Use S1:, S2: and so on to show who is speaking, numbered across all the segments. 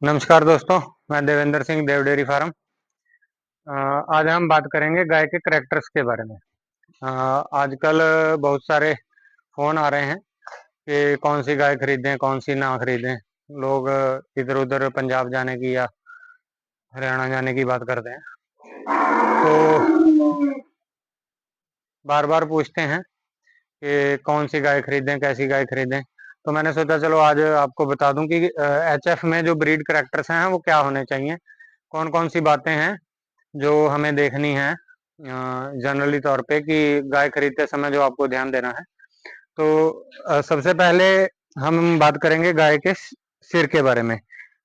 S1: नमस्कार दोस्तों। मैं देवेंद्र सिंह, देव डेयरी फार्म। आज हम बात करेंगे गाय के करैक्टर्स के बारे में। आजकल बहुत सारे फोन आ रहे हैं कि कौन सी गाय खरीदें कौन सी ना खरीदें। लोग इधर उधर पंजाब जाने की या हरियाणा जाने की बात करते हैं, तो बार बार पूछते हैं कि कौन सी गाय खरीदें कैसी गाय खरीदें। तो मैंने सोचा चलो आज आपको बता दूं कि एचएफ में जो ब्रीड करैक्टर्स हैं वो क्या होने चाहिए, कौन कौन सी बातें हैं जो हमें देखनी है जनरली तौर पे कि गाय खरीदते समय जो आपको ध्यान देना है। तो सबसे पहले हम बात करेंगे गाय के सिर के बारे में।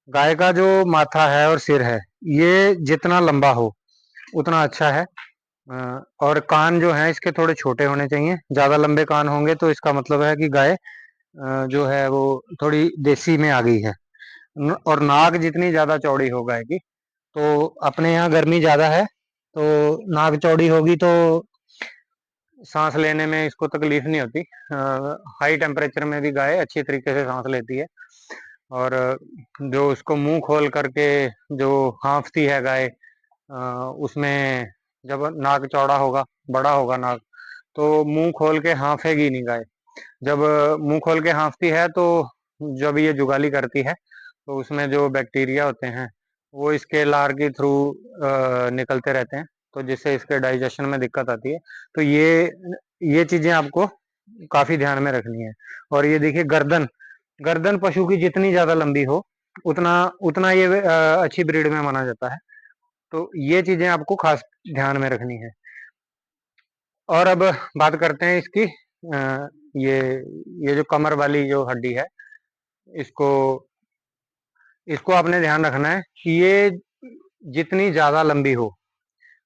S1: गाय का जो माथा है और सिर है, ये जितना लंबा हो उतना अच्छा है। और कान जो है इसके थोड़े छोटे होने चाहिए। ज्यादा लंबे कान होंगे तो इसका मतलब है कि गाय जो है वो थोड़ी देसी में आ गई है। और नाक जितनी ज्यादा चौड़ी हो गाय की, तो अपने यहाँ गर्मी ज्यादा है, तो नाक चौड़ी होगी तो सांस लेने में इसको तकलीफ नहीं होती। हाई टेम्परेचर में भी गाय अच्छी तरीके से सांस लेती है। और जो उसको मुंह खोल करके जो हाँफती है गाय, उसमें जब नाक चौड़ा होगा, बड़ा होगा नाक, तो मुंह खोल के हाँफेगी नहीं गाय। जब मुंह खोल के हाँफती है तो जब ये जुगाली करती है तो उसमें जो बैक्टीरिया होते हैं वो इसके लार के थ्रू निकलते रहते हैं, तो जिससे इसके डाइजेशन में दिक्कत आती है। तो ये चीजें आपको काफी ध्यान में रखनी है। और ये देखिए, गर्दन गर्दन पशु की जितनी ज्यादा लंबी हो उतना उतना ये अच्छी ब्रीड में माना जाता है। तो ये चीजें आपको खास ध्यान में रखनी है। और अब बात करते हैं इसकी ये ये जो कमर वाली जो हड्डी है, इसको इसको आपने ध्यान रखना है कि ये जितनी ज्यादा लंबी हो,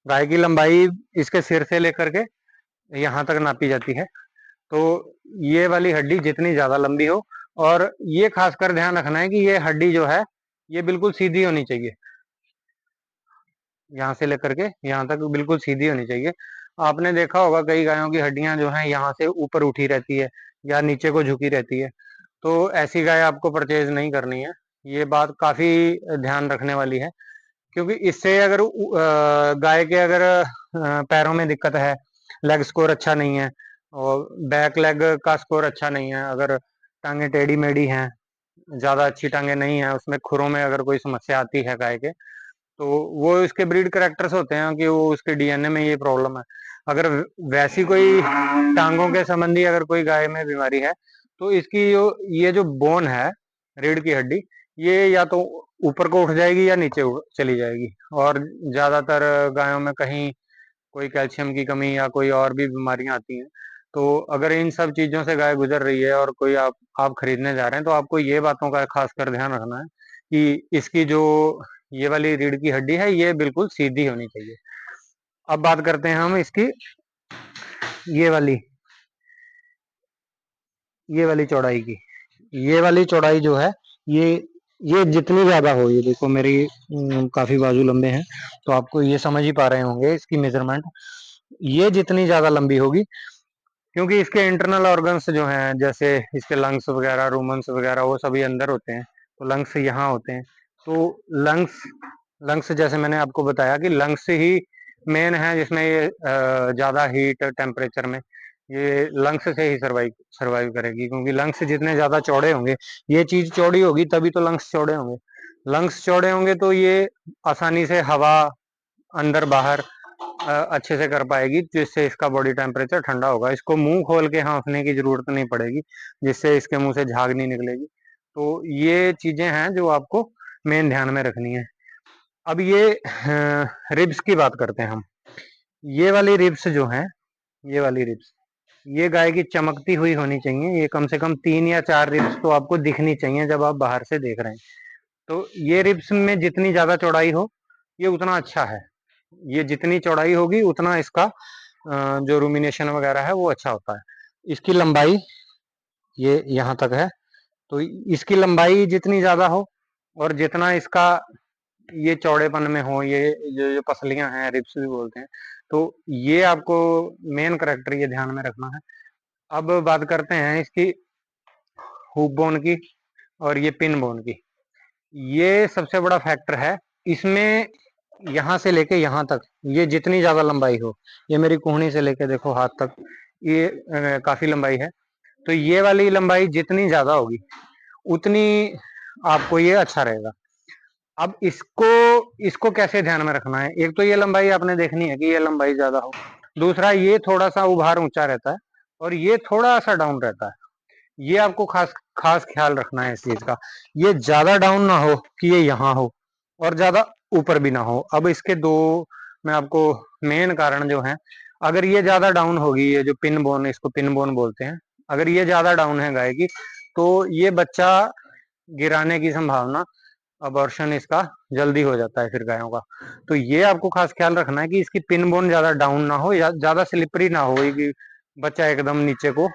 S1: गाय की लंबाई इसके सिर से लेकर के यहाँ तक नापी जाती है। तो ये वाली हड्डी जितनी ज्यादा लंबी हो, और ये खासकर ध्यान रखना है कि ये हड्डी जो है ये बिल्कुल सीधी होनी चाहिए। यहाँ से लेकर के यहाँ तक बिल्कुल सीधी होनी चाहिए। आपने देखा होगा कई गायों की हड्डियां जो हैं यहाँ से ऊपर उठी रहती है या नीचे को झुकी रहती है। तो ऐसी गाय आपको परचेज नहीं करनी है। ये बात काफी ध्यान रखने वाली है, क्योंकि इससे अगर गाय के अगर पैरों में दिक्कत है, लेग स्कोर अच्छा नहीं है और बैक लेग का स्कोर अच्छा नहीं है, अगर टांगे टेढ़ी मेढ़ी हैं, ज्यादा अच्छी टांगे नहीं है, उसमें खुरों में अगर कोई समस्या आती है गाय के, तो वो इसके ब्रीड करेक्टर्स होते हैं कि वो उसके डीएनए में ये प्रॉब्लम है। अगर वैसी कोई टांगों के संबंधी अगर कोई गाय में बीमारी है, तो इसकी जो ये जो बोन है, रीढ़ की हड्डी, ये या तो ऊपर को उठ जाएगी या नीचे चली जाएगी। और ज्यादातर गायों में कहीं कोई कैल्शियम की कमी या कोई और भी बीमारियां आती हैं। तो अगर इन सब चीजों से गाय गुजर रही है और कोई आप खरीदने जा रहे हैं, तो आपको ये बातों का खास कर ध्यान रखना है कि इसकी जो ये वाली रीढ़ की हड्डी है ये बिल्कुल सीधी होनी चाहिए। अब बात करते हैं हम इसकी ये वाली ये वाली चौड़ाई की। ये वाली चौड़ाई जो है, ये ये जितनी ज्यादा हो, ये देखो मेरी काफी बाजू लंबे हैं, तो आपको ये समझ ही पा रहे होंगे इसकी मेजरमेंट। ये जितनी ज्यादा लंबी होगी, क्योंकि इसके इंटरनल ऑर्गन्स जो हैं, जैसे इसके लंग्स वगैरह, रूमेंस वगैरह, वो सभी अंदर होते हैं। तो लंग्स यहाँ होते हैं। तो लंग्स लंग्स जैसे मैंने आपको बताया कि लंग्स ही मेन है जिसमें ये ज्यादा हीट टेम्परेचर में ये लंग्स से ही सरवाइव सरवाइव करेगी, क्योंकि लंग्स जितने ज्यादा चौड़े होंगे, ये चीज चौड़ी होगी तभी तो लंग्स चौड़े होंगे। लंग्स चौड़े होंगे तो ये आसानी से हवा अंदर बाहर अच्छे से कर पाएगी, जिससे इसका बॉडी टेम्परेचर ठंडा होगा। इसको मुंह खोल के हाँफने की जरूरत नहीं पड़ेगी, जिससे इसके मुंह से झाग नहीं निकलेगी। तो ये चीजें हैं जो आपको मेन ध्यान में रखनी है। अब ये रिब्स की बात करते हैं हम। ये वाली रिब्स जो हैं, ये वाली रिब्स, ये गाय की चमकती हुई होनी चाहिए। ये कम से कम 3 या 4 रिब्स तो आपको दिखनी चाहिए जब आप बाहर से देख रहे हैं। तो ये रिब्स में जितनी ज्यादा चौड़ाई हो, ये उतना अच्छा है। ये जितनी चौड़ाई होगी उतना इसका जो रूमिनेशन वगैरह है वो अच्छा होता है। इसकी लंबाई ये यहाँ तक है, तो इसकी लंबाई जितनी ज्यादा हो और जितना इसका ये चौड़ेपन में हो, ये जो पसलियां हैं, रिब्स भी बोलते हैं, तो ये आपको मेन करेक्टर ये ध्यान में रखना है। अब बात करते हैं इसकी हुक बोन की और ये पिन बोन की। ये सबसे बड़ा फैक्टर है इसमें। यहाँ से लेके यहाँ तक ये जितनी ज्यादा लंबाई हो, ये मेरी कोहनी से लेके देखो हाथ तक, ये काफी लंबाई है। तो ये वाली लंबाई जितनी ज्यादा होगी उतनी आपको ये अच्छा रहेगा। अब इसको इसको कैसे ध्यान में रखना है, एक तो ये लंबाई आपने देखनी है कि ये लंबाई ज्यादा हो, दूसरा ये थोड़ा सा उभार ऊंचा रहता है और ये थोड़ा सा डाउन रहता है। ये आपको खास खास ख्याल रखना है इस चीज का। ये ज्यादा डाउन ना हो कि ये यहाँ हो और ज्यादा ऊपर भी ना हो। अब इसके दो मैं आपको मेन कारण जो है, अगर ये ज्यादा डाउन होगी, ये जो पिन बोन, इसको पिन बोन बोलते हैं, अगर ये ज्यादा डाउन है गाय की, तो ये बच्चा गिराने की संभावना, अबॉर्शन इसका जल्दी हो जाता है फिर गायों का। तो ये आपको खास ख्याल रखना है कि इसकी पिन बोन ज्यादा डाउन ना हो या ज्यादा स्लिपरी ना हो कि बच्चा एकदम नीचे को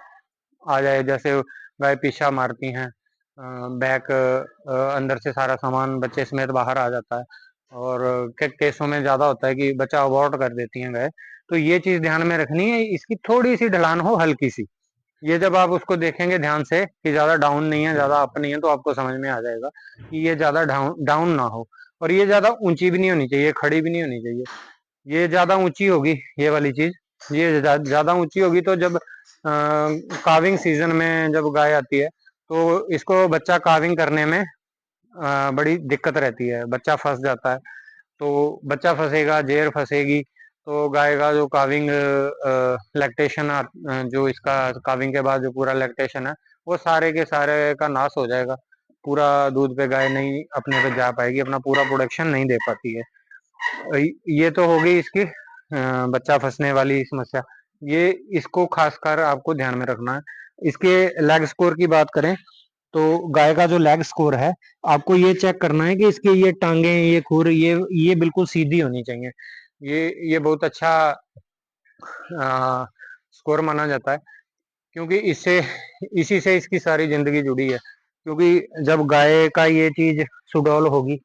S1: आ जाए। जैसे गाय पीछा मारती हैं, बैक अंदर से सारा सामान बच्चे समेत बाहर आ जाता है, और के केसों में ज्यादा होता है कि बच्चा अबॉर्ट कर देती हैं गाय। तो ये चीज ध्यान में रखनी है, इसकी थोड़ी सी ढलान हो, हल्की सी। ये जब आप उसको देखेंगे ध्यान से कि ज्यादा डाउन नहीं है ज्यादा अप नहीं है, तो आपको समझ में आ जाएगा कि ये ज्यादा डाउन डाउन ना हो। और ये ज्यादा ऊंची भी नहीं होनी चाहिए, खड़ी भी नहीं होनी चाहिए। ये ज्यादा ऊंची होगी ये वाली चीज, ये ज्यादा ऊंची होगी तो जब काविंग सीजन में जब गाय आती है, तो इसको बच्चा काविंग करने में बड़ी दिक्कत रहती है, बच्चा फंस जाता है। तो बच्चा फंसेगा, जेर फंसेगी, तो गाय का जो काविंग लैक्टेशन जो इसका काविंग के बाद जो पूरा लैक्टेशन है, वो सारे के सारे का नाश हो जाएगा। पूरा दूध पे गाय नहीं अपने पे जा पाएगी, अपना पूरा प्रोडक्शन नहीं दे पाती है। ये तो हो गई इसकी बच्चा फंसने वाली समस्या। ये इसको खासकर आपको ध्यान में रखना है। इसके लेग स्कोर की बात करें तो गाय का जो लेग स्कोर है, आपको ये चेक करना है कि इसके ये टांगे, ये खुर, ये बिल्कुल सीधी होनी चाहिए। ये बहुत अच्छा स्कोर माना जाता है, क्योंकि इससे इसी से इसकी सारी जिंदगी जुड़ी है। क्योंकि जब गाय का ये चीज सुडौल होगी,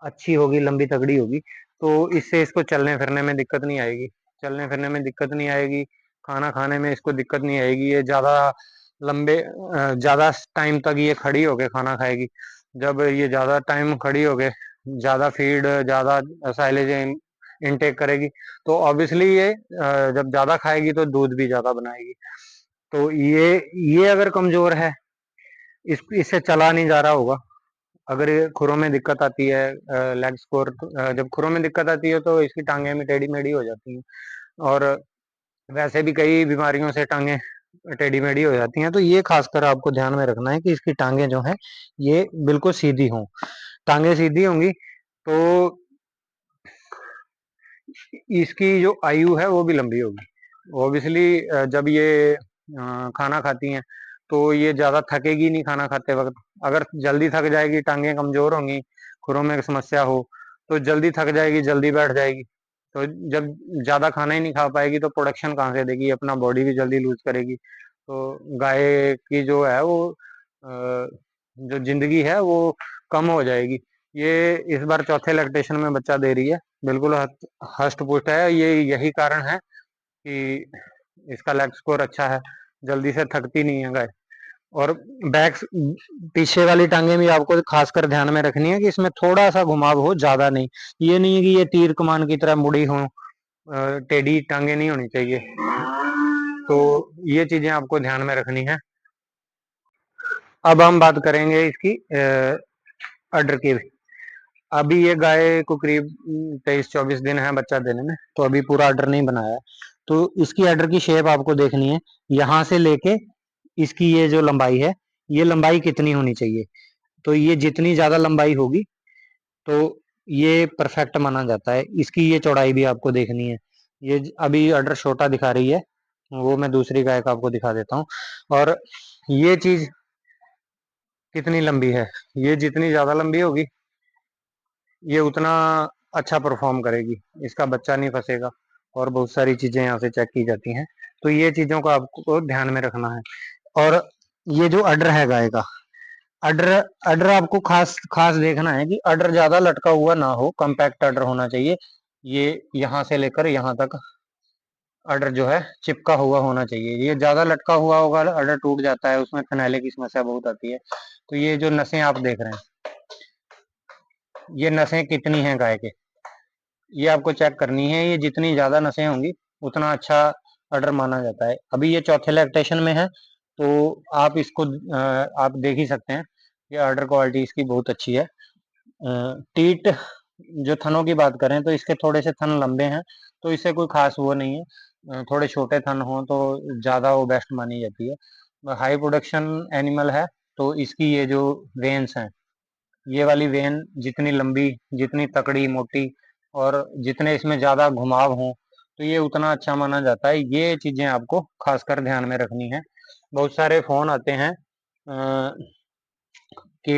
S1: अच्छी होगी, लंबी तगड़ी होगी, तो इससे इसको चलने फिरने में दिक्कत नहीं आएगी। चलने फिरने में दिक्कत नहीं आएगी, खाना खाने में इसको दिक्कत नहीं आएगी। ये ज्यादा लंबे ज्यादा टाइम तक ये खड़ी होके खाना खाएगी। जब ये ज्यादा टाइम खड़ी होके ज्यादा फीड, ज्यादा साइलेज इनटेक करेगी, तो ऑब्वियसली ये जब ज्यादा खाएगी तो दूध भी ज्यादा बनाएगी। तो ये अगर कमजोर है, इससे चला नहीं जा रहा होगा। अगर ये खुरों में दिक्कत आती है, लेग स्कोर, जब खुरों में दिक्कत आती है तो इसकी टांगे में टेढ़ी मेढ़ी हो जाती हैं। और वैसे भी कई बीमारियों से टांगे टेढ़ी मेढ़ी हो जाती हैं। तो ये खासकर आपको ध्यान में रखना है कि इसकी टांगे जो हैं ये बिल्कुल सीधी हों। टांगे सीधी होंगी तो इसकी जो आयु है वो भी लंबी होगी। ऑब्वियसली जब ये खाना खाती हैं तो ये ज्यादा थकेगी नहीं खाना खाते वक्त। अगर जल्दी थक जाएगी, टांगे कमजोर होंगी, खुरों में समस्या हो, तो जल्दी थक जाएगी, जल्दी बैठ जाएगी। तो जब ज्यादा खाना ही नहीं खा पाएगी तो प्रोडक्शन कहाँ से देगी, अपना बॉडी भी जल्दी लूज करेगी। तो गाय की जो है वो जो जिंदगी है वो कम हो जाएगी। ये इस बार चौथे लैक्टेशन में बच्चा दे रही है, बिल्कुल हष्ट पुष्ट है। ये यही कारण है कि इसका लेग स्कोर अच्छा है, जल्दी से थकती नहीं है गाय। और बैक पीछे वाली टांगे भी आपको खासकर ध्यान में रखनी है कि इसमें थोड़ा सा घुमाव हो, ज्यादा नहीं। ये नहीं है कि ये तीर कमान की तरह मुड़ी हो, टेढ़ी टांगे नहीं होनी चाहिए। तो ये चीजें आपको ध्यान में रखनी है। अब हम बात करेंगे इसकी अडर की। अभी ये गाय को करीब 23-24 दिन है बच्चा देने में, तो अभी पूरा अडर नहीं बनाया है। तो इसकी अडर की शेप आपको देखनी है, यहाँ से लेके इसकी ये जो लंबाई है, ये लंबाई कितनी होनी चाहिए। तो ये जितनी ज्यादा लंबाई होगी तो ये परफेक्ट माना जाता है। इसकी ये चौड़ाई भी आपको देखनी है। ये अभी अडर छोटा दिखा रही है, वो मैं दूसरी गाय का आपको दिखा देता हूँ। और ये चीज कितनी लंबी है, ये जितनी ज्यादा लंबी होगी ये उतना अच्छा परफॉर्म करेगी, इसका बच्चा नहीं फंसेगा। और बहुत सारी चीजें यहाँ से चेक की जाती हैं। तो ये चीजों को आपको ध्यान में रखना है। और ये जो अडर है गाय का, अडर अडर आपको खास खास देखना है कि अडर ज्यादा लटका हुआ ना हो, कम्पैक्ट अडर होना चाहिए। ये यहाँ से लेकर यहाँ तक अडर जो है चिपका हुआ होना चाहिए। ये ज्यादा लटका हुआ होगा, अडर टूट जाता है, उसमें फिनाइले की समस्या बहुत आती है। तो ये जो नसें आप देख रहे हैं, ये नसें कितनी हैं गाय के, ये आपको चेक करनी है। ये जितनी ज़्यादा नसें होंगी उतना अच्छा अडर माना जाता है। अभी ये चौथे लैक्टेशन में है, तो आप इसको आप देख ही सकते हैं, ये अडर क्वालिटी इसकी बहुत अच्छी है। टीट जो थनों की बात करें तो इसके थोड़े से थन लंबे हैं, तो इससे कोई खास वो नहीं है। थोड़े छोटे थन हो तो ज़्यादा वो बेस्ट मानी जाती है। हाई प्रोडक्शन एनिमल है, तो इसकी ये जो वेन्स हैं, ये वाली वेन जितनी लंबी, जितनी तकड़ी मोटी और जितने इसमें ज़्यादा घुमाव हों, तो ये उतना अच्छा माना जाता है। ये चीज़ें आपको खासकर ध्यान में रखनी है। बहुत सारे फ़ोन आते हैं कि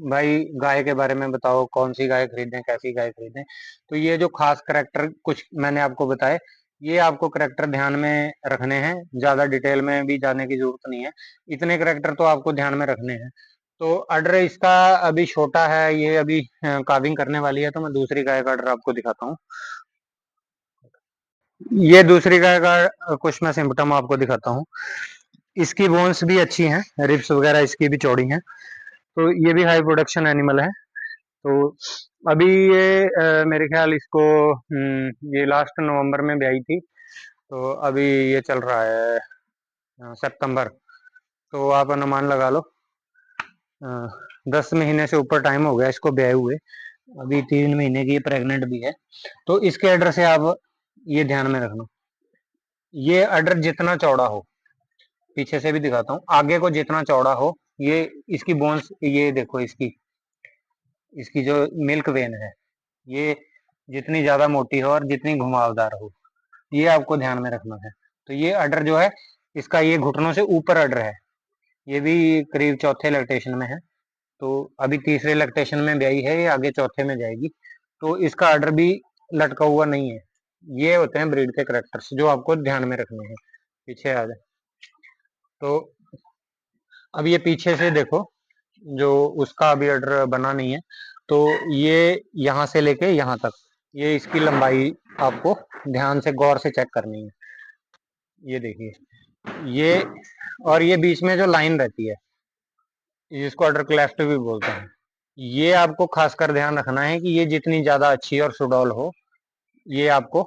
S1: भाई गाय के बारे में बताओ, कौन सी गाय खरीदें, कैसी गाय खरीदें। तो ये जो खास करैक्टर कुछ मैंने आपको बताए, ये आपको करैक्टर ध्यान में रखने हैं। ज़्यादा डिटेल में भी जाने की जरूरत नहीं है, इतने करैक्टर तो आपको ध्यान में रखने हैं। तो अडर इसका अभी छोटा है, ये अभी काविंग करने वाली है, तो मैं दूसरी गाय का अडर आपको दिखाता हूँ। ये दूसरी गाय का कुछ मैं सिम्पटम आपको दिखाता हूँ। इसकी बोन्स भी अच्छी हैं, रिब्स वगैरह इसकी भी चौड़ी हैं, तो ये भी हाई प्रोडक्शन एनिमल है। तो अभी ये मेरे ख्याल इसको ये लास्ट नवंबर में ब्याई थी, तो अभी ये चल रहा है सितंबर, तो आप अनुमान लगा लो 10 महीने से ऊपर टाइम हो गया इसको ब्याए हुए। अभी 3 महीने की प्रेग्नेंट भी है। तो इसके अडर से आप ये ध्यान में रखना, ये अडर जितना चौड़ा हो, पीछे से भी दिखाता हूँ, आगे को जितना चौड़ा हो, ये इसकी बोन्स, ये देखो इसकी इसकी जो मिल्क वेन है, ये जितनी ज्यादा मोटी हो और जितनी घुमावदार हो, ये आपको ध्यान में रखना है। तो ये अडर जो है, इसका ये घुटनों से ऊपर अडर है, ये भी करीब चौथे लैक्टेशन में है। तो अभी तीसरे लैक्टेशन में ब्याई है, ये आगे चौथे में जाएगी। तो इसका अडर भी लटका हुआ नहीं है। ये होते हैं ब्रीड के करेक्टर्स जो आपको ध्यान में रखने हैं। पीछे आ जाए, तो अब ये पीछे से देखो, जो उसका अभी अडर बना नहीं है, तो ये यहाँ से लेके यहाँ तक, ये इसकी लंबाई आपको ध्यान से गौर से चेक करनी है। ये देखिए, ये और ये बीच में जो लाइन रहती है, जिसको अडर क्लेफ्ट भी बोलते हैं, ये आपको खासकर ध्यान रखना है कि ये जितनी ज्यादा अच्छी और सुडौल हो, ये आपको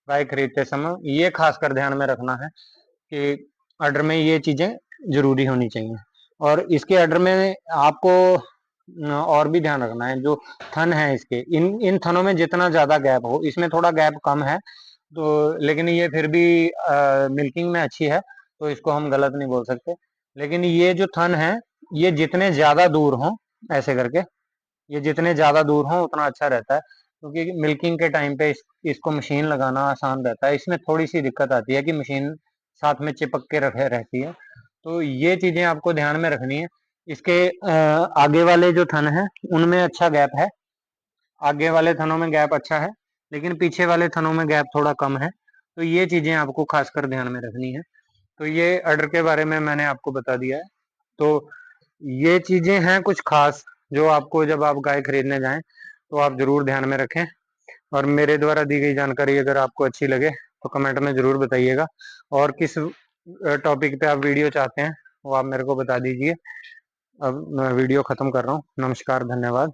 S1: गाय खरीदते समय ये खासकर ध्यान में रखना है कि अडर में ये चीजें जरूरी होनी चाहिए। और इसके अडर में आपको और भी ध्यान रखना है, जो थन है इसके, इन इन थनों में जितना ज्यादा गैप हो, इसमें थोड़ा गैप कम है, तो लेकिन ये फिर भी मिल्किंग में अच्छी है, तो इसको हम गलत नहीं बोल सकते। लेकिन ये जो थन है, ये जितने ज्यादा दूर हों, ऐसे करके ये जितने ज्यादा दूर हों उतना अच्छा रहता है, क्योंकि मिल्किंग के टाइम पे इसको मशीन लगाना आसान रहता है। इसमें थोड़ी सी दिक्कत आती है कि मशीन साथ में चिपक के रखे रहती है, तो ये चीजें आपको ध्यान में रखनी है। इसके आगे वाले जो थन है उनमें अच्छा गैप है, आगे वाले थनों में गैप अच्छा है, लेकिन पीछे वाले थनों में गैप थोड़ा कम है। तो ये चीजें आपको खासकर ध्यान में रखनी है। तो ये अडर के बारे में मैंने आपको बता दिया है। तो ये चीजें हैं कुछ खास, जो आपको जब आप गाय खरीदने जाएं तो आप जरूर ध्यान में रखें। और मेरे द्वारा दी गई जानकारी अगर आपको अच्छी लगे तो कमेंट में जरूर बताइएगा, और किस टॉपिक पे आप वीडियो चाहते हैं वो आप मेरे को बता दीजिए। अब मैं वीडियो खत्म कर रहा हूँ। नमस्कार, धन्यवाद।